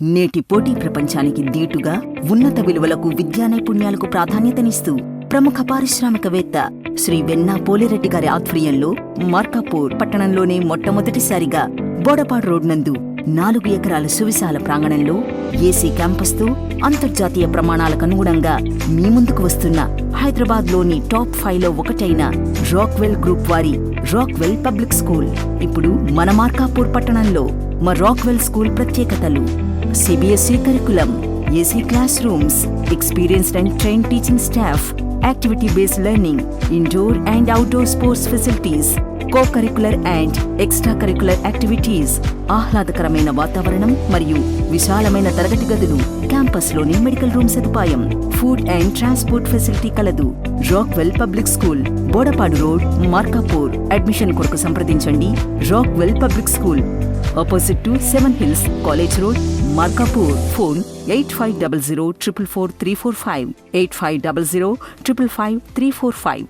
నేటి పోటీ ప్రపంచానికి దీటుగా ఉన్నత విలువలకు విద్యా నైపుణ్యాలకు ప్రాధాన్యతనిస్తూ ప్రముఖ పారిశ్రామికవేత్త శ్రీ వెన్నా పోలిరెడ్డి గారి ఆధ్వర్యంలో మార్కాపూర్ పట్టణంలోనే మొట్టమొదటిసారిగా బోడపాడు రోడ్ నందు 4 ఎకరాల సువిశాల ప్రాంగణంలో ఏసీ క్యాంపస్తో అంతర్జాతీయ ప్రమాణాలకు అనుగుణంగా మీ ముందుకు వస్తున్న హైదరాబాద్లోని టాప్ 5లో ఒకటైన రాక్వెల్ గ్రూప్ వారి రాక్వెల్ పబ్లిక్ స్కూల్. ఇప్పుడు మన మార్కాపూర్ పట్టణంలో మా రాక్వెల్ స్కూల్ ప్రత్యేకతలు: CBSE curriculum, AC classrooms, experienced and trained teaching staff, activity-based learning, indoor and outdoor sports facilities, co-curricular and extracurricular activities, ఆహ్లాదకరమైన వాతావరణం మరియు విశాలమైన తరగతి గదులు, క్యాంపస్లోని మెడికల్ రూమ్ సదుపాయం, ఫుడ్ అండ్ ట్రాన్స్పోర్ట్ ఫెసిలిటీ కలదు. Rockwell public school, Bodapadu road, Markapur. Admission కొరకు సంప్రదించండి. Rockwell public school, opposite to 7 Hills College Road, Markapur. Phone 8500 444 345, 8500 555 345.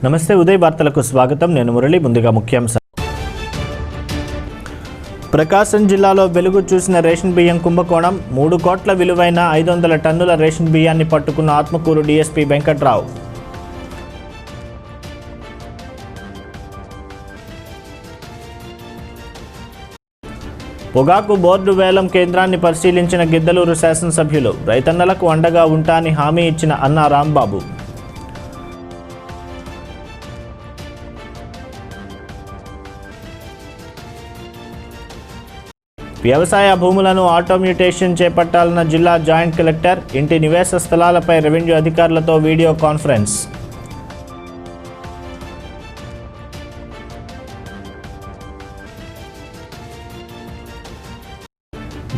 నమస్తే, ఉదయ్ వార్తలకు స్వాగతం. నేను మురళి. ముందుగా ముఖ్యాంశాలు. ప్రకాశం జిల్లాలో వెలుగు చూసిన రేషన్ బియ్యం కుంభకోణం. 3 కోట్ల విలువైన 500 టన్నుల రేషన్ బియ్యాన్ని పట్టుకున్న ఆత్మకూరు డీఎస్పీ వెంకట్రావు. పొగాకు బోర్డు వేలం కేంద్రాన్ని పరిశీలించిన గిద్దలూరు శాసనసభ్యులు. రైతన్నలకు అండగా ఉంటాని హామీ ఇచ్చిన అన్నా రాంబాబు. వ్యవసాయ భూములను ఆటోమ్యూటేషన్ చేపట్టాలన్న జిల్లా జాయింట్ కలెక్టర్. ఇంటి నివేశ స్థలాలపై రెవెన్యూ అధికారులతో వీడియో కాన్ఫరెన్స్.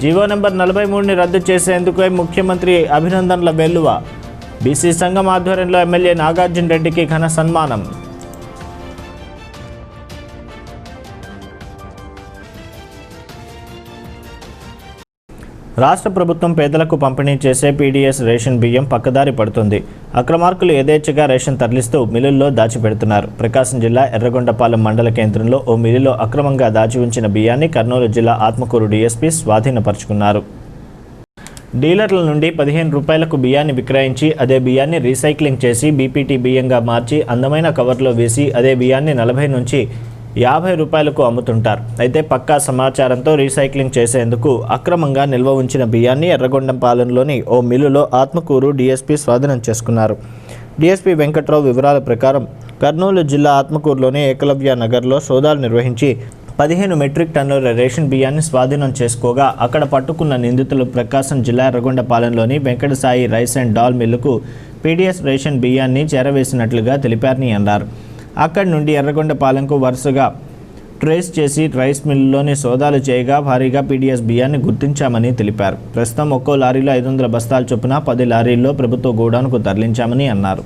జీవో నెంబర్ 43ని రద్దు చేసేందుకు ముఖ్యమంత్రి అభినందనల వెల్లువ. బీసీ సంఘం ఆధ్వర్యంలో ఎమ్మెల్యే నాగార్జున రెడ్డికి ఘన సన్మానం. రాష్ట్ర ప్రభుత్వం పేదలకు పంపిణీ చేసే పీడీఎస్ రేషన్ బియ్యం పక్కదారి పడుతుంది. అక్రమార్కులు యథేచ్ఛగా రేషన్ తరలిస్తూ మిల్లుల్లో దాచిపెడుతున్నారు. ప్రకాశం జిల్లా ఎర్రగొండపాలెం మండల కేంద్రంలో ఓ మిల్లులో అక్రమంగా దాచి ఉంచిన బియ్యాన్ని కర్నూలు జిల్లా ఆత్మకూరు డీఎస్పీ స్వాధీనపరుచుకున్నారు. డీలర్ల నుండి 15 రూపాయలకు బియ్యాన్ని విక్రయించి అదే బియ్యాన్ని రీసైక్లింగ్ చేసి బీపీటీ బియ్యంగా మార్చి అందమైన కవర్లో వేసి అదే బియ్యాన్ని 40 నుంచి 50 రూపాయలకు అమ్ముతుంటారు. అయితే పక్కా సమాచారంతో రీసైక్లింగ్ చేసేందుకు అక్రమంగా నిల్వ ఉంచిన బియ్యాన్ని ఎర్రగొండపాలెంలోని ఓ మిల్లులో ఆత్మకూరు డీఎస్పీ స్వాధీనం చేసుకున్నారు. డీఎస్పీ వెంకట్రావు వివరాల ప్రకారం కర్నూలు జిల్లా ఆత్మకూరులోని ఏకలవ్య నగర్లో సోదాలు నిర్వహించి 15 మెట్రిక్ టన్నుల రేషన్ బియ్యాన్ని స్వాధీనం చేసుకోగా అక్కడ పట్టుకున్న నిందితులు ప్రకాశం జిల్లా ఎర్రగొండపాలెంలోని వెంకటసాయి రైస్ అండ్ డాల్ మిల్లుకు పీడీఎస్ రేషన్ బియ్యాన్ని చేరవేసినట్లుగా తెలిపారని అన్నారు. అక్కడి నుండి ఎర్రగొండపాలెంకు వరుసగా ట్రేస్ చేసి రైస్ మిల్లులోని సోదాలు చేయగా భారీగా పీడీఎస్ బియ్యాన్ని గుర్తించామని తెలిపారు. ప్రస్తుతం ఒక్కో లారీలో 500 బస్తాల చొప్పున 10 లారీల్లో ప్రభుత్వ గోడౌన్కు తరలించామని అన్నారు.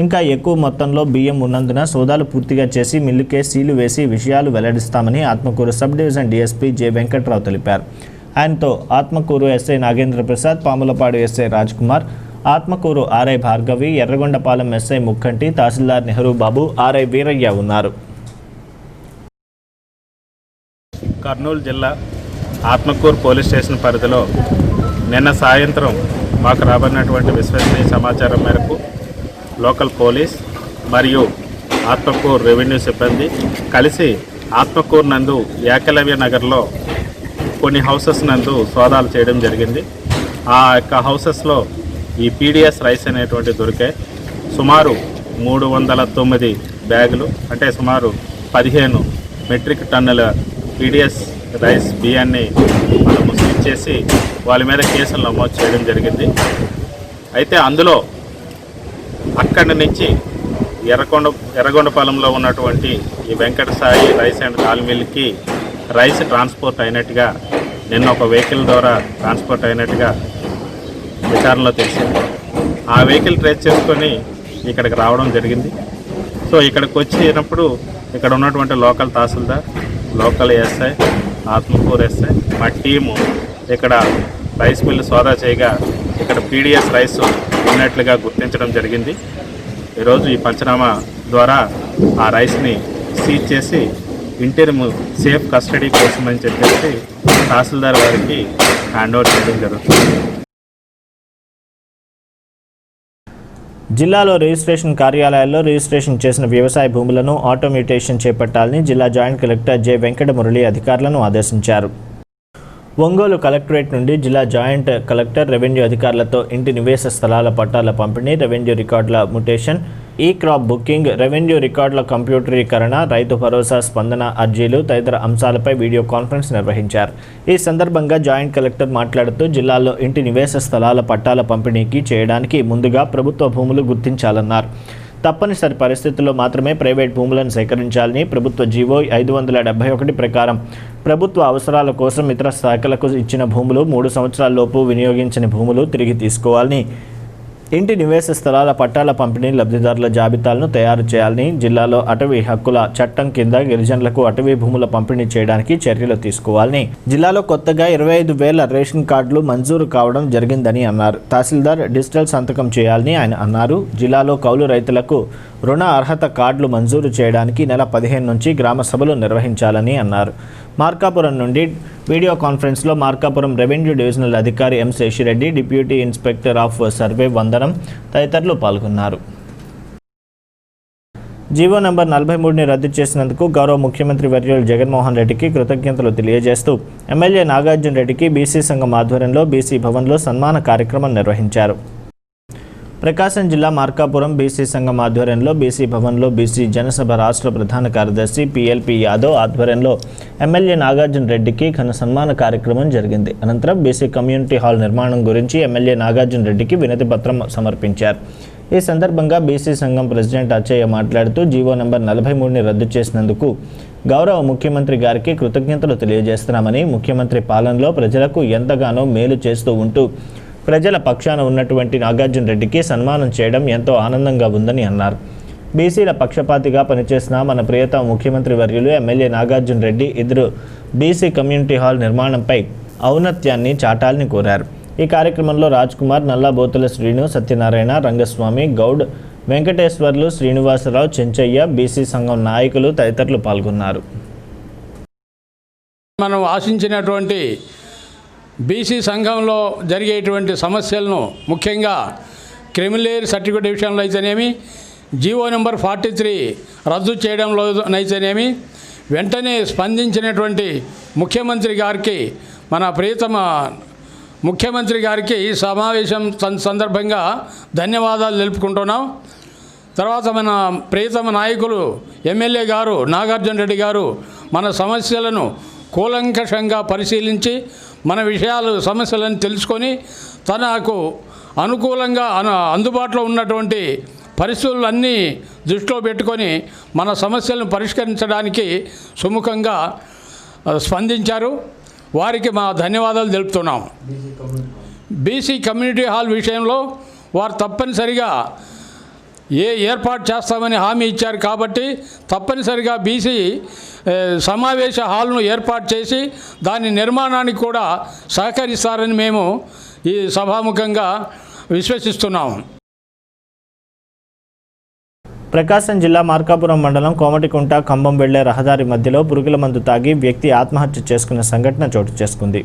ఇంకా ఎక్కువ మొత్తంలో బియ్యం ఉన్నందున సోదాలు పూర్తిగా చేసి మిల్లుకే సీలు వేసి విషయాలు వెల్లడిస్తామని Atmakur sub division DSP J Venkatrao తెలిపారు. ఆయనతో Atmakur SI Nagendra Prasad, Pamulapadu SI Raj Kumar, Atmakur RI Bhargavi, Yerragondapalem SI Mukkanti, తహసీల్దార్ నెహ్రూ బాబు, ఆర్ఐ వీరయ్య ఉన్నారు. కర్నూలు జిల్లా ఆత్మకూరు పోలీస్ స్టేషన్ పరిధిలో నిన్న సాయంత్రం మాకు రాబడినటువంటి విశ్వసనీయ సమాచారం మేరకు లోకల్ పోలీస్ మరియు ఆత్మకూరు రెవెన్యూ సిబ్బంది కలిసి ఆత్మకూరు నందు ఏకలవ్య నగర్లో కొన్ని హౌసెస్ నందు సోదాలు చేయడం జరిగింది. ఆ యొక్క హౌసెస్లో ఈ పీడీఎస్ రైస్ అనేటువంటి దొరికాయి. సుమారు 309 బ్యాగులు, అంటే సుమారు 15 మెట్రిక్ టన్నుల పీడీఎస్ రైస్ బియ్యాన్ని మనము సీజ్ చేసి వాళ్ళ మీద కేసులు నమోదు చేయడం జరిగింది. అయితే అందులో అక్కడి నుంచి ఎర్రగొండపాలెంలో ఉన్నటువంటి ఈ వెంకటసాయి రైస్ అండ్ దాల్ మిల్కి రైస్ ట్రాన్స్పోర్ట్ అయినట్టుగా నిన్న ఒక వెహికల్ ద్వారా ట్రాన్స్పోర్ట్ అయినట్టుగా విచారణలో తెలిసింది. ఆ వెహికల్ ట్రేస్ చేసుకొని ఇక్కడికి రావడం జరిగింది. సో ఇక్కడికి వచ్చినప్పుడు ఇక్కడ ఉన్నటువంటి లోకల్ తహసీల్దార్, లోకల్ ఎస్ఐ, ఆత్మకూరు ఎస్ఐ మా టీము ఇక్కడ రైస్ మిల్లు సోదా చేయగా ఇక్కడ పీడిఎస్ రైస్ ఉన్నట్లుగా గుర్తించడం జరిగింది. ఈరోజు ఈ పంచనామా ద్వారా ఆ రైస్ని సీజ్ చేసి ఇంటర్మ్ సేఫ్ కస్టడీ కోసం అని చెప్పేసి తహసీల్దార్ వారికి హ్యాండ్ ఓవర్ చేయడం జరుగుతుంది. జిల్లాలో రిజిస్ట్రేషన్ కార్యాలయాల్లో రిజిస్ట్రేషన్ చేసిన వ్యవసాయ భూములను ఆటోమేటేషన్ చేపట్టాలని జిల్లా joint collector J Venkata Murali అధికారులను ఆదేశించారు. ఒంగోలు కలెక్టరేట్ నుండి జిల్లా జాయింట్ కలెక్టర్ రెవెన్యూ అధికారులతో ఇంటి నివేశ స్థలాల పట్టాల పంపిణీ, రెవెన్యూ రికార్డుల మ్యుటేషన్, ఈ క్రాప్ బుకింగ్, రెవెన్యూ రికార్డుల కంప్యూటరీకరణ, రైతు భరోసా స్పందన అర్జీలు తదితర అంశాలపై వీడియో కాన్ఫరెన్స్ నిర్వహించారు. ఈ సందర్భంగా జాయింట్ కలెక్టర్ మాట్లాడుతూ జిల్లాలో ఇంటి నివేశ స్థలాల పట్టాల పంపిణీకి చేయడానికి ముందుగా ప్రభుత్వ భూములు గుర్తించాలన్నారు. తప్పనిసరి పరిస్థితుల్లో మాత్రమే ప్రైవేట్ భూములను సేకరించాలని, ప్రభుత్వ జీవో 571 ప్రకారం ప్రభుత్వ అవసరాల కోసం ఇతర శాఖలకు ఇచ్చిన భూములు 3 సంవత్సరాలలోపు వినియోగించని భూములు తిరిగి తీసుకోవాలని, ఇంటి నివేశ స్థలాల పట్టాల పంపిణీ లబ్ధిదారుల జాబితాలను తయారు చేయాలని, జిల్లాలో అటవీ హక్కుల చట్టం కింద గిరిజనులకు అటవీ భూముల పంపిణీ చేయడానికి చర్యలు తీసుకోవాలని, జిల్లాలో కొత్తగా 25,000 రేషన్ కార్డులు మంజూరు కావడం జరిగిందని అన్నారు. తహసీల్దార్ డిజిటల్ సంతకం చేయాలని ఆయన అన్నారు. జిల్లాలో కౌలు రైతులకు రుణ అర్హత కార్డులు మంజూరు చేయడానికి నెల 15 నుంచి గ్రామ సభలు నిర్వహించాలని అన్నారు. మార్కాపురం నుండి వీడియో కాన్ఫరెన్స్లో మార్కాపురం రెవెన్యూ డివిజనల్ అధికారి M Seshireddy, deputy inspector of survey Vandanam తదితరులు పాల్గొన్నారు. జీవో నంబర్ 43ని రద్దు చేసినందుకు గౌరవ ముఖ్యమంత్రి వర్యులు జగన్మోహన్ రెడ్డికి కృతజ్ఞతలు తెలియజేస్తూ ఎమ్మెల్యే నాగార్జున రెడ్డికి బీసీ సంఘం ఆధ్వర్యంలో బీసీ భవన్లో సన్మాన కార్యక్రమం నిర్వహించారు. ప్రకాశం జిల్లా మార్కాపురం బీసీ సంఘం ఆధ్వర్యంలో బీసీ భవన్లో బీసీ జనసభ రాష్ట్ర ప్రధాన కార్యదర్శి పిఎల్పి యాదవ్ ఆధ్వర్యంలో ఎమ్మెల్యే నాగార్జున రెడ్డికి ఘన సన్మాన కార్యక్రమం జరిగింది. అనంతరం బీసీ కమ్యూనిటీ హాల్ నిర్మాణం గురించి ఎమ్మెల్యే నాగార్జున రెడ్డికి వినతి పత్రం సమర్పించారు. ఈ సందర్భంగా బీసీ సంఘం ప్రెసిడెంట్ అచ్చయ్య మాట్లాడుతూ జీవో నంబర్ 43ని రద్దు చేసినందుకు గౌరవ ముఖ్యమంత్రి గారికి కృతజ్ఞతలు తెలియజేస్తున్నామని, ముఖ్యమంత్రి పాలనలో ప్రజలకు ఎంతగానో మేలు చేస్తూ ఉంటూ ప్రజల పక్షాన ఉన్నటువంటి నాగార్జున రెడ్డికి సన్మానం చేయడం ఎంతో ఆనందంగా ఉందని అన్నారు. బీసీల పక్షపాతిగా పనిచేసిన మన ప్రియతమ ముఖ్యమంత్రి వర్యులు ఎమ్మెల్యే నాగార్జున రెడ్డి ఇద్దరు బీసీ కమ్యూనిటీ హాల్ నిర్మాణంపై ఔన్నత్యాన్ని చాటాలని కోరారు. ఈ కార్యక్రమంలో రాజ్ కుమార్, నల్లాబోతుల శ్రీను, సత్యనారాయణ, రంగస్వామి, గౌడ్, వెంకటేశ్వర్లు, శ్రీనివాసరావు, చెంచయ్య, బీసీ సంఘం నాయకులు తదితరులు పాల్గొన్నారు. మనం ఆశించినటువంటి బీసీ సంఘంలో జరిగేటువంటి సమస్యలను ముఖ్యంగా క్రిమినల్ సర్టిఫికేట్ విషయంలో అయితేనేమి, జీవో నెంబర్ 43 రద్దు చేయడంలో అయితేనేమి వెంటనే స్పందించినటువంటి ముఖ్యమంత్రి గారికి, మన ప్రియతమ ముఖ్యమంత్రి గారికి ఈ సమావేశం సందర్భంగా ధన్యవాదాలు తెలుపుకుంటున్నాం. తర్వాత మన ప్రియతమ నాయకులు ఎమ్మెల్యే గారు నాగార్జున రెడ్డి గారు మన సమస్యలను కూలంకషంగా పరిశీలించి మన సమస్యలను తెలుసుకొని తనకు అనుకూలంగా అందుబాటులో ఉన్నటువంటి పరిస్థితులన్నీ దృష్టిలో పెట్టుకొని మన సమస్యలను పరిష్కరించడానికి సుముఖంగా స్పందించారు. వారికి మా ధన్యవాదాలు తెలుపుతున్నాం. బీసీ కమ్యూనిటీ హాల్ విషయంలో వారు తప్పనిసరిగా ఏర్పాటు చేస్తామని హామీ ఇచ్చారు కాబట్టి తప్పనిసరిగా బీసీ సమావేశ హాల్ను ఏర్పాటు చేసి దాని నిర్మాణానికి కూడా సహకరిస్తారని మేము ఈ సభాముఖంగా విశ్వసిస్తున్నాము. ప్రకాశం జిల్లా మార్కాపురం మండలం కోమటికుంట ఖమ్మం వెళ్లే రహదారి మధ్యలో పురుగుల మందు తాగి వ్యక్తి ఆత్మహత్య చేసుకున్న సంఘటన చోటు చేసుకుంది.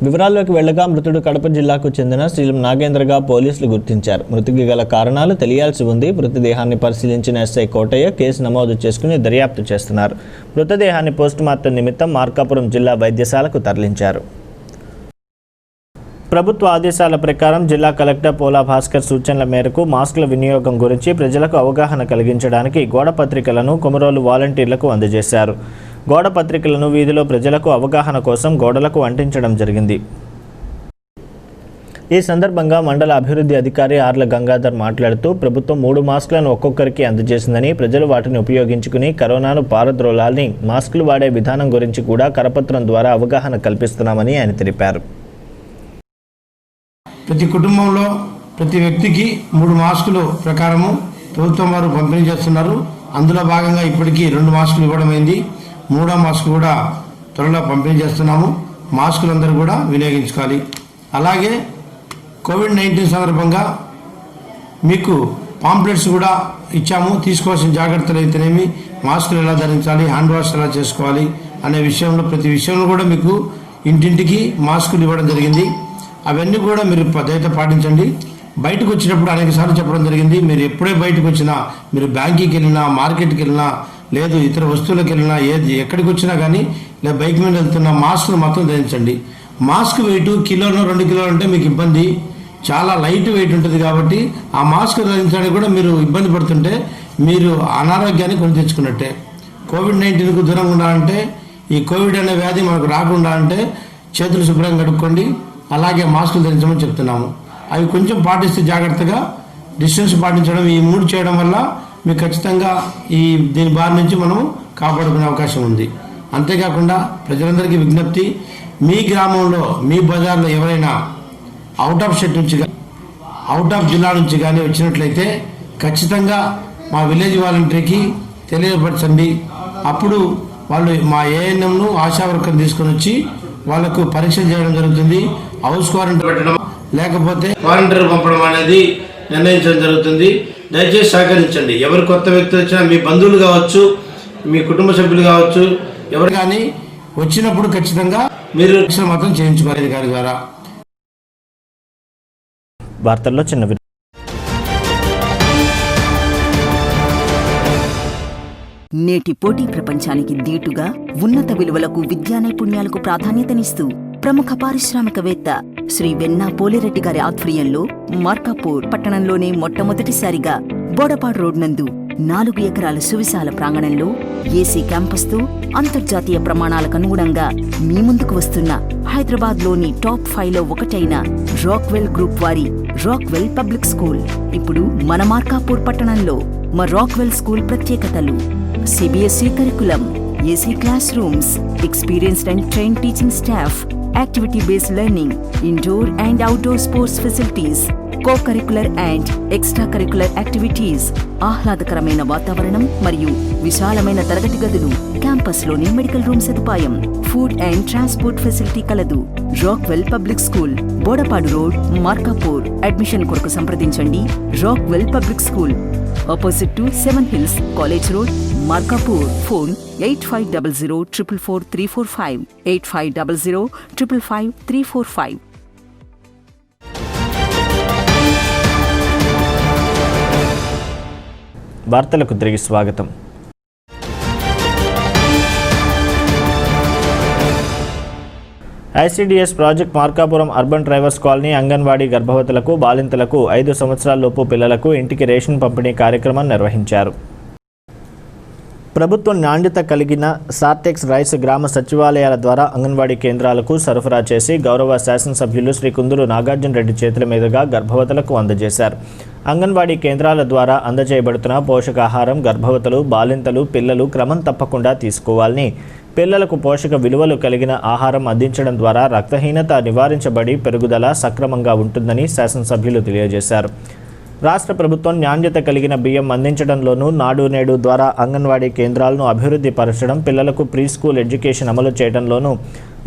వివరాల్లోకి వెళ్లగా మృతుడు కడప జిల్లాకు చెందిన శ్రీలం నాగేంద్రగా పోలీసులు గుర్తించారు. మృతికి గల కారణాలు తెలియాల్సి ఉంది. మృతదేహాన్ని పరిశీలించిన ఎస్ఐ కోటయ్య కేసు నమోదు చేసుకుని దర్యాప్తు చేస్తున్నారు. మృతదేహాన్ని పోస్టుమార్టం నిమిత్తం మార్కాపురం జిల్లా వైద్యశాలకు తరలించారు. ప్రభుత్వ ఆదేశాల ప్రకారం జిల్లా కలెక్టర్ పోలా భాస్కర్ సూచనల మేరకు మాస్కుల వినియోగం గురించి ప్రజలకు అవగాహన కలిగించడానికి గోడ పత్రికలను కొమరోలు వాలంటీర్లకు అందజేశారు. గోడ పత్రికలను వీధిలో ప్రజలకు అవగాహన కోసం గోడలకు అంటించడం జరిగింది. ఈ సందర్భంగా మండల అభివృద్ధి అధికారి ఆర్ల గంగాధర్ మాట్లాడుతూ ప్రభుత్వం 3 మాస్కులను ఒక్కొక్కరికి అందజేసిందని, ప్రజలు వాటిని ఉపయోగించుకుని కరోనాను పారద్రోలాలని, మాస్కులు వాడే విధానం గురించి కూడా కరపత్రం ద్వారా అవగాహన కల్పిస్తున్నామని ఆయన తెలిపారు. ప్రతి కుటుంబంలో ప్రతి వ్యక్తికి 3 మాస్కులు ప్రకారము ప్రభుత్వం వారు పంపిణీ చేస్తున్నారు. అందులో భాగంగా ఇప్పటికీ 2 మాస్కులు ఇవ్వడం అయింది. 3వ మాస్క్ కూడా త్వరలో పంపిణీ చేస్తున్నాము. మాస్కులు అందరూ కూడా వినియోగించుకోవాలి. అలాగే కోవిడ్-19 సందర్భంగా మీకు పాంప్లెట్స్ కూడా ఇచ్చాము. తీసుకోవాల్సిన జాగ్రత్తలు అయితేనేమి, మాస్కులు ఎలా ధరించాలి, హ్యాండ్ వాష్ ఎలా చేసుకోవాలి అనే విషయంలో ప్రతి విషయంలో కూడా మీకు ఇంటింటికి మాస్కులు ఇవ్వడం జరిగింది. అవన్నీ కూడా మీరు దయతో పాటించండి. బయటకు వచ్చినప్పుడు అనేక సార్లు చెప్పడం జరిగింది, మీరు ఎప్పుడే బయటకు వచ్చినా, మీరు బ్యాంకుకి వెళ్ళినా, మార్కెట్కి వెళ్ళినా, లేదు ఇతర వస్తువులకు వెళ్ళినా, ఎక్కడికి వచ్చినా కానీ, లేదా బైక్ మీద వెళ్తున్నా మాస్కులు మాత్రం ధరించండి. మాస్క్ వెయిట్ కిలోనో 2 కిలోలు అంటే మీకు ఇబ్బంది, చాలా లైట్ వెయిట్ ఉంటుంది. కాబట్టి ఆ మాస్క్ ధరించడానికి కూడా మీరు ఇబ్బంది పడుతుంటే మీరు అనారోగ్యాన్ని కొని తెచ్చుకున్నట్టే. కోవిడ్-19కు దూరంగా ఉండాలంటే, ఈ కోవిడ్ అనే వ్యాధి మనకు రాకుండా అంటే చేతులు శుభ్రంగా కడుక్కోండి. అలాగే మాస్కులు ధరించమని చెప్తున్నాము. అవి కొంచెం పాటిస్తే జాగ్రత్తగా డిస్టెన్స్ పాటించడం, ఈ 3 చేయడం వల్ల మీకు ఖచ్చితంగా దీని బారి నుంచి మనం కాపాడుకునే అవకాశం ఉంది. అంతేకాకుండా ప్రజలందరికీ విజ్ఞప్తి, మీ గ్రామంలో, మీ బజార్లో ఎవరైనా అవుట్ ఆఫ్ స్టేట్ నుంచి అవుట్ ఆఫ్ జిల్లా నుంచి కానీ వచ్చినట్లయితే ఖచ్చితంగా మా విలేజ్ వాలంటీర్కి తెలియపరచండి. అప్పుడు వాళ్ళు మా ఏఎన్ఎంను, ఆశా వర్కర్ని తీసుకొని వచ్చి వాళ్ళకు పరీక్ష చేయడం జరుగుతుంది. హౌస్ క్వారంటైన్ పెట్టడం లేకపోతే క్వారంటైన్ పంపడం అనేది నిర్ణయించడం జరుగుతుంది. దయచేసి సహకరించండి. ఎవరు కొత్త వ్యక్తులు వచ్చినా, మీ బంధువులు కావచ్చు, మీ కుటుంబ సభ్యులు కావచ్చు, ఎవరు కానీ వచ్చినప్పుడు ఖచ్చితంగా మీరు మాత్రం చేయించుకోవాలి అధికారి ద్వారా. వార్తల్లో చిన్న నేటి పోటీ ప్రపంచానికి దీటుగా ఉన్నత విలువలకు, విద్యా నైపుణ్యాలకు ప్రాధాన్యతనిస్తూ ప్రముఖ పారిశ్రామికవేత్త శ్రీ వెన్నా పోలిరెడ్డి గారి ఆధ్వర్యంలో మార్కాపూర్ పట్టణంలోనే మొట్టమొదటిసారిగా బోడపాడు రోడ్ నందు 4 ఎకరాల సువిశాల ప్రాంగణంలో ఏసీ క్యాంపస్తో అంతర్జాతీయ ప్రమాణాలకు అనుగుణంగా మీ ముందుకు వస్తున్న హైదరాబాద్లోని టాప్ 5లో ఒకటైన రాక్వెల్ గ్రూప్ వారి రాక్వెల్ పబ్లిక్ స్కూల్. ఇప్పుడు మన మార్కాపూర్ పట్టణంలో మా రాక్వెల్ స్కూల్ ప్రత్యేకతలు: CBSE curriculum, AC class rooms, experienced and trained teaching staff, activity-based learning, indoor and outdoor sports facilities, co-curricular and extracurricular activities, ఆహ్లాదకరమైన వాతావరణం మరియు విశాలమైన తరగతి గదులు, క్యాంపస్లోని మెడికల్ రూమ్ సదుపాయం, ఫుడ్ అండ్ ట్రాన్స్పోర్ట్ ఫెసిలిటీ కలదు. Rockwell public school, Bodapadu road, Markapur. Admission కొరకు సంప్రదించండి. Rockwell public school, opposite to 7 Hills College Road, Markapur. Phone 8500 444 345, 8500 555 345. వార్తలకు తిరిగి స్వాగతం. ICDS project Markapuram urban drivers colony anganwadi గర్భవతులకు, బాలింతలకు, 5 సంవత్సరాలలోపు పిల్లలకు ఇంటికి రేషన్ పంపిణీ కార్యక్రమం నిర్వహించారు. ప్రభుత్వం నాణ్యత కలిగిన సార్టెక్స్ రైస్ గ్రామ సచివాలయాల ద్వారా అంగన్వాడీ కేంద్రాలకు సరఫరా చేసి గౌరవ శాసనసభ్యులు శ్రీ కుందూరు నాగార్జున రెడ్డి చేతుల మీదుగా గర్భవతులకు అందజేశారు. అంగన్వాడీ కేంద్రాల ద్వారా అందజేయబడుతున్న పోషకాహారం గర్భవతులు, బాలింతలు, పిల్లలు క్రమం తప్పకుండా తీసుకోవాలని, పిల్లలకు పోషక విలువలు కలిగిన ఆహారం అందించడం ద్వారా రక్తహీనత నివారించబడి పెరుగుదల సక్రమంగా ఉంటుందని శాసనసభ్యులు తెలియజేశారు. రాష్ట్ర ప్రభుత్వం నాణ్యత కలిగిన బియ్యం అందించడంలోనూ నాడు నేడు ద్వారా అంగన్వాడీ కేంద్రాలను అభివృద్ధి పరచడం, పిల్లలకు ప్రీ స్కూల్ ఎడ్యుకేషన్ అమలు చేయడంలోనూ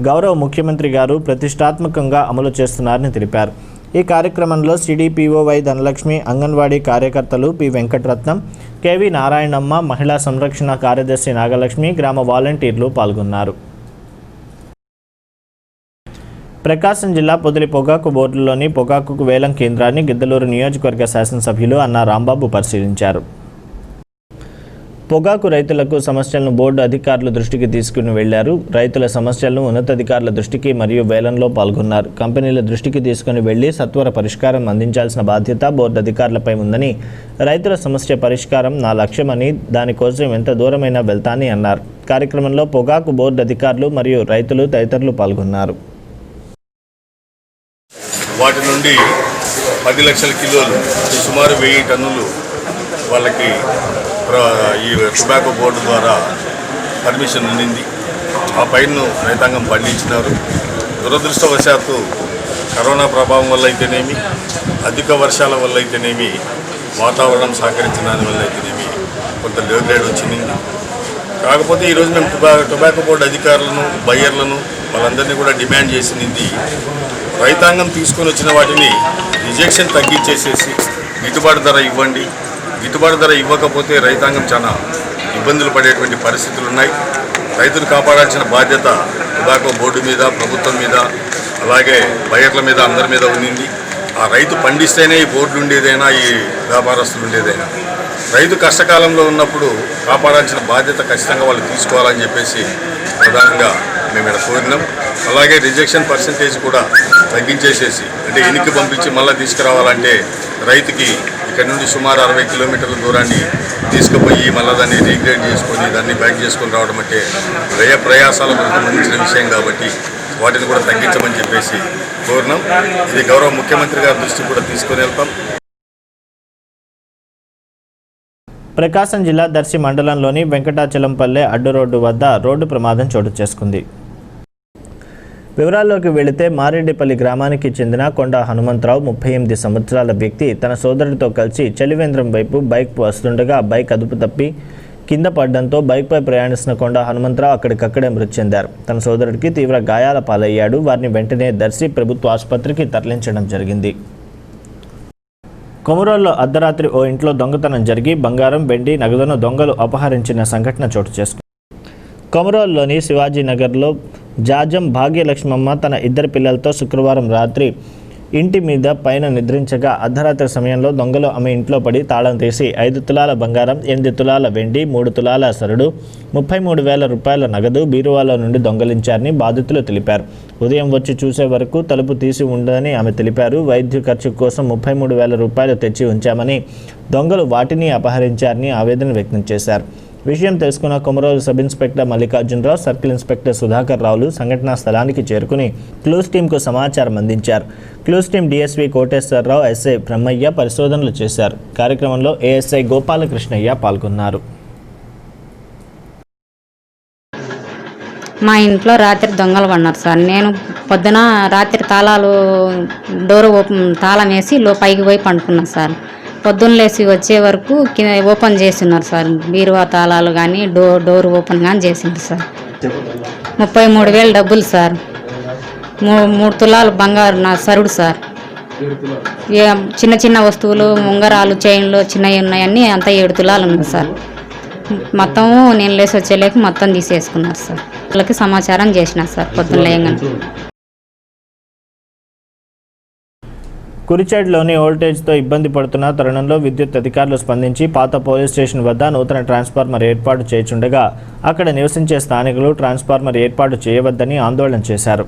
గౌరవ ముఖ్యమంత్రి గారు ప్రతిష్టాత్మకంగా అమలు చేస్తున్నారని తెలిపారు. ఈ కార్యక్రమంలో CDPOY ధనలక్ష్మి, అంగన్వాడీ కార్యకర్తలు పి వెంకటరత్నం, KV నారాయణమ్మ, మహిళా సంరక్షణ కార్యదర్శి నాగలక్ష్మి, గ్రామ వాలంటీర్లు పాల్గొన్నారు. ప్రకాశం జిల్లా పొదిలి పొగాకు బోర్డులోని పొగాకు వేలం కేంద్రాన్ని గిద్దలూరు నియోజకవర్గ శాసనసభ్యులు అన్నా రాంబాబు పరిశీలించారు. పొగాకు రైతులకు సమస్యలను బోర్డు అధికారుల దృష్టికి తీసుకుని వెళ్లారు. రైతుల సమస్యలను ఉన్నతాధికారుల దృష్టికి మరియు వేలంలో పాల్గొన్నారు. కంపెనీల దృష్టికి తీసుకుని వెళ్లి సత్వర పరిష్కారం అందించాల్సిన బాధ్యత బోర్డు అధికారులపై ఉందని, రైతుల సమస్య పరిష్కారం నా లక్ష్యమని, దానికోసం ఎంత దూరమైనా వెళ్తానని అన్నారు. కార్యక్రమంలో పొగాకు బోర్డు అధికారులు మరియు రైతులు తదితరులు పాల్గొన్నారు. వాటి నుండి 10 లక్షల కిలోలు, సుమారు 1000 టన్నులు వాళ్ళకి ఈ టొబాకో బోర్డు ద్వారా పర్మిషన్ ఉండింది. ఆ పైరును రైతాంగం పండించినారు. దురదృష్టవశాత్తు కరోనా ప్రభావం వల్ల అయితేనేమి, అధిక వర్షాల వల్ల అయితేనేమి, వాతావరణం సహకరించిన దాని వల్ల అయితేనేమి కొంత లో గ్రేడ్ వచ్చింది. కాకపోతే ఈరోజు మేము టొబాకో బోర్డు అధికారులను, బయ్యర్లను వాళ్ళందరినీ కూడా డిమాండ్ చేసింది రైతాంగం తీసుకొని వచ్చిన వాటిని రిజెక్షన్ తగ్గించేసేసి గిట్టుబాటు ధర ఇవ్వండి. గిట్టుబాటు ధర ఇవ్వకపోతే రైతాంగం చాలా ఇబ్బందులు పడేటువంటి పరిస్థితులు ఉన్నాయి. రైతులు కాపాడాల్సిన బాధ్యత టొబాకో బోర్డు మీద, ప్రభుత్వం మీద, అలాగే బయ్యర్ల మీద, అందరి మీద ఉంది. ఆ రైతు పండిస్తేనే ఈ బోర్డు ఉండేదైనా, ఈ వ్యాపారస్తులు ఉండేదైనా. రైతు కష్టకాలంలో ఉన్నప్పుడు కాపాడాల్సిన బాధ్యత ఖచ్చితంగా వాళ్ళు తీసుకోవాలని చెప్పేసి ప్రధానంగా మేము ఇక్కడ కోరినాం. అలాగే రిజెక్షన్ పర్సంటేజ్ కూడా తగ్గించేసేసి, అంటే ఎన్నిక పంపించి మళ్ళీ తీసుకురావాలంటే రైతుకి ఇక్కడ నుండి సుమారు 60 కిలోమీటర్ల దూరాన్ని తీసుకుపోయి మళ్ళీ దాన్ని రీగ్రేడ్ చేసుకొని దాన్ని బ్యాక్ చేసుకొని రావడం అంటే ప్రయాసాలకు సంబంధించిన విషయం కాబట్టి వాటిని కూడా తగ్గించమని చెప్పేసి కోరినాం. ఇది గౌరవ ముఖ్యమంత్రి గారి దృష్టి కూడా తీసుకొని వెళ్తాం. ప్రకాశం జిల్లా దర్శి మండలంలోని వెంకటాచలంపల్లె అడ్డు రోడ్డు వద్ద రోడ్డు ప్రమాదం చోటు చేసుకుంది. వివరాల్లోకి వెళితే మారేడ్డిపల్లి గ్రామానికి చెందిన కొండ హనుమంతరావు 38 సంవత్సరాల వ్యక్తి తన సోదరుడితో కలిసి చలివేంద్రం వైపు బైక్ వస్తుండగా బైక్ అదుపు తప్పి కింద పడడంతో బైక్పై ప్రయాణిస్తున్న కొండ హనుమంతరావు అక్కడికక్కడే మృతి చెందారు. తన సోదరుడికి తీవ్ర గాయాల పాలయ్యాడు. వారిని వెంటనే దర్శి ప్రభుత్వ ఆసుపత్రికి తరలించడం జరిగింది. కొమురోల్లో అర్ధరాత్రి ఓ ఇంట్లో దొంగతనం జరిగి బంగారం, వెండి, నగదును దొంగలు అపహరించిన సంఘటన చోటు చేసుకుంది. కొమురోల్లోని శివాజీ నగర్లో జాజం భాగ్యలక్ష్మమ్మ తన 2 పిల్లలతో శుక్రవారం రాత్రి ఇంటి మీద పైన నిద్రించగా అర్ధరాత్రి సమయంలో దొంగలు ఆమె ఇంట్లో పడి తాళం తీసి 5 తులాల బంగారం, 8 తులాల వెండి, 3 తులాల సరుడు, 33,000 రూపాయల నగదు బీరువాలో నుండి దొంగలించారని బాధితులు తెలిపారు. ఉదయం వచ్చి చూసే వరకు తలుపు తీసి ఉండదని ఆమె తెలిపారు. వైద్య ఖర్చు కోసం 33,000 రూపాయలు తెచ్చి ఉంచామని, దొంగలు వాటిని అపహరించారని ఆవేదన వ్యక్తం చేశారు. విషయం తెలుసుకున్న Komarolu sub inspector Mallikarjunarao, circle inspector Sudhakar రావులు సంఘటనా స్థలానికి చేరుకుని క్లూస్ టీంకు సమాచారం అందించారు. Clues team DSP Koteswararao, SI Brahmaiah పరిశోధనలు చేశారు. కార్యక్రమంలో ఏఎస్ఐ గోపాలకృష్ణయ్య పాల్గొన్నారు. మా ఇంట్లో రాత్రి దొంగలు పడినారు సార్. నేను పొద్దున రాత్రి డోర్ తాళం వేసి పైకి పోయి పండుకున్నాను సార్. పొద్దున్న లేచి వచ్చే వరకు ఓపెన్ చేస్తున్నారు సార్. బీరువా తాళాలు కానీ డోర్ ఓపెన్ కానీ చేసింది సార్. 33,000 డబ్బులు సార్, 3 తులాలు బంగారు నా సరుడు సార్. చిన్న చిన్న వస్తువులు, ఉంగరాలు, చైన్లు చిన్నవి ఉన్నాయన్నీ అంతా 7 తులాలు ఉన్నాయి సార్. మొత్తం నేను లేచి వచ్చేలేక మొత్తం తీసేసుకున్నారు సార్. వాళ్ళకి సమాచారం చేసిన సార్ పొద్దున్న లేయంగానే. కురిచేడులోని వోల్టేజ్తో ఇబ్బంది పడుతున్న తరుణంలో విద్యుత్ అధికారులు స్పందించి పాత పోలీస్ స్టేషన్ వద్ద నూతన ట్రాన్స్ఫార్మర్ ఏర్పాటు చేయుచుండగా అక్కడ నివసించే స్థానికులు ట్రాన్స్ఫార్మర్ ఏర్పాటు చేయవద్దని ఆందోళన చేశారు.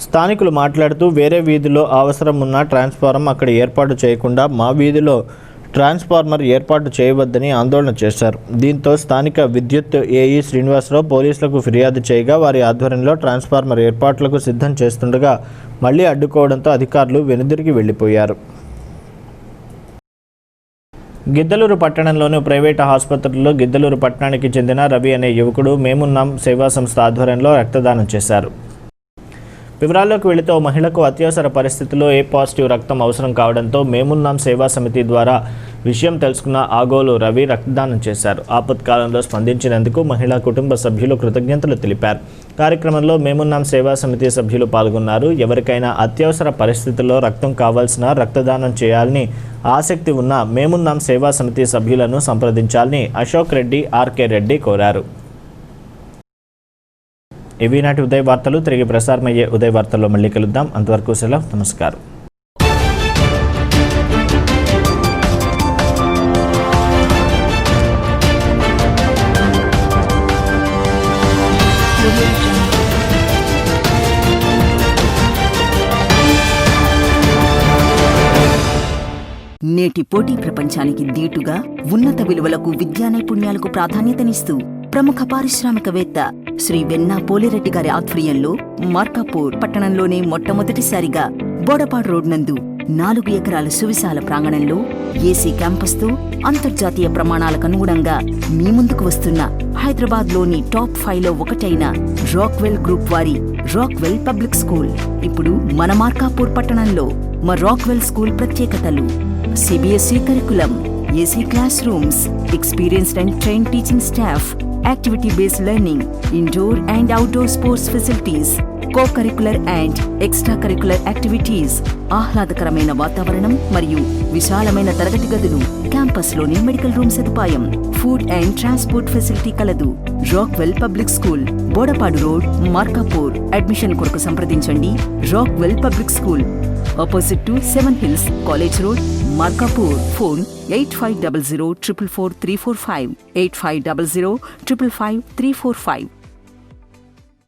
స్థానికులు మాట్లాడుతూ వేరే వీధిలో అవసరం ఉన్న ట్రాన్స్ఫార్మర్ అక్కడ ఏర్పాటు చేయకుండా మా వీధిలో ట్రాన్స్ఫార్మర్ ఏర్పాటు చేయవద్దని ఆందోళన చేశారు. దీంతో స్థానిక విద్యుత్ ఏఈ శ్రీనివాసరావు పోలీసులకు ఫిర్యాదు చేయగా వారి ఆధ్వర్యంలో ట్రాన్స్ఫార్మర్ ఏర్పాట్లకు సిద్ధం చేస్తుండగా మళ్లీ అడ్డుకోవడంతో అధికారులు వెనుదిరిగి వెళ్లిపోయారు. గిద్దలూరు పట్టణంలోని ప్రైవేటు ఆసుపత్రిలో గిద్దలూరు పట్టణానికి చెందిన రవి అనే యువకుడు మేమున్నాం సేవా సంస్థ ఆధ్వర్యంలో రక్తదానం చేశారు. వివరాల్లోకి వెళితే ఓ మహిళకు అత్యవసర పరిస్థితుల్లో ఏ పాజిటివ్ రక్తం అవసరం కావడంతో మేమున్నాం సేవా సమితి ద్వారా విషయం తెలుసుకున్న ఆగోలు రవి రక్తదానం చేశారు. ఆపత్కాలంలో స్పందించినందుకు మహిళా కుటుంబ సభ్యులు కృతజ్ఞతలు తెలిపారు. కార్యక్రమంలో మేమున్నాం సేవా సమితి సభ్యులు పాల్గొన్నారు. ఎవరికైనా అత్యవసర పరిస్థితుల్లో రక్తం కావాల్సిన రక్తదానం చేయాలని ఆసక్తి ఉన్న మేమున్నాం సేవా సమితి సభ్యులను సంప్రదించాలని అశోక్ రెడ్డి, ఆర్కే రెడ్డి కోరారు. ఇవి నాటి ఉదయ వార్తలు. తిరిగి ప్రసారమయ్యే ఉదయ వార్తల్లో మళ్ళీ కలుద్దాం. అంతవరకు సెలవు. నమస్కారం. నేటి పోటీ ప్రపంచానికి దీటుగా ఉన్నత విలువలకు, విద్యా నైపుణ్యాలకు ప్రాధాన్యతనిస్తూ ప్రముఖ పారిశ్రామికవేత్త శ్రీ వెన్నా పోలిరెడ్డి గారి ఆధ్వర్యంలో మార్కాపూర్ పట్టణంలోనే మొట్టమొదటిసారిగా బోడపాడు రోడ్ నందు 4 ఎకరాల సువిశాల ప్రాంగణంలో ఏసీ క్యాంపస్తో అంతర్జాతీయ ప్రమాణాలకు అనుగుణంగా మీ ముందుకు వస్తున్న హైదరాబాద్లోని టాప్ 5లో ఒకటైన రాక్వెల్ గ్రూప్ వారి రాక్వెల్ పబ్లిక్ స్కూల్ ఇప్పుడు మన మార్కాపూర్ పట్టణంలో. మా రాక్వెల్ స్కూల్ ప్రత్యేకతలు: CBSE curriculum, AC class rooms, experienced and trained teaching staff, activity-based learning, indoor and outdoor sports facilities, co-curricular and extracurricular activities, ఆహ్లాదకరమైన వాతావరణం మరియు విశాలమైన తరగతి గదులు, క్యాంపస్లోని మెడికల్ రూమ్ సదుపాయం, ఫుడ్ అండ్ ట్రాన్స్పోర్ట్ ఫెసిలిటీ కలదు. Rockwell public school, Bodapadu road, Markapur. Admission కొరకు సంప్రదించండి. Rockwell public school, opposite to 7 Hills college road, Markapur. Phone 8500 444 345, 8500 555 345.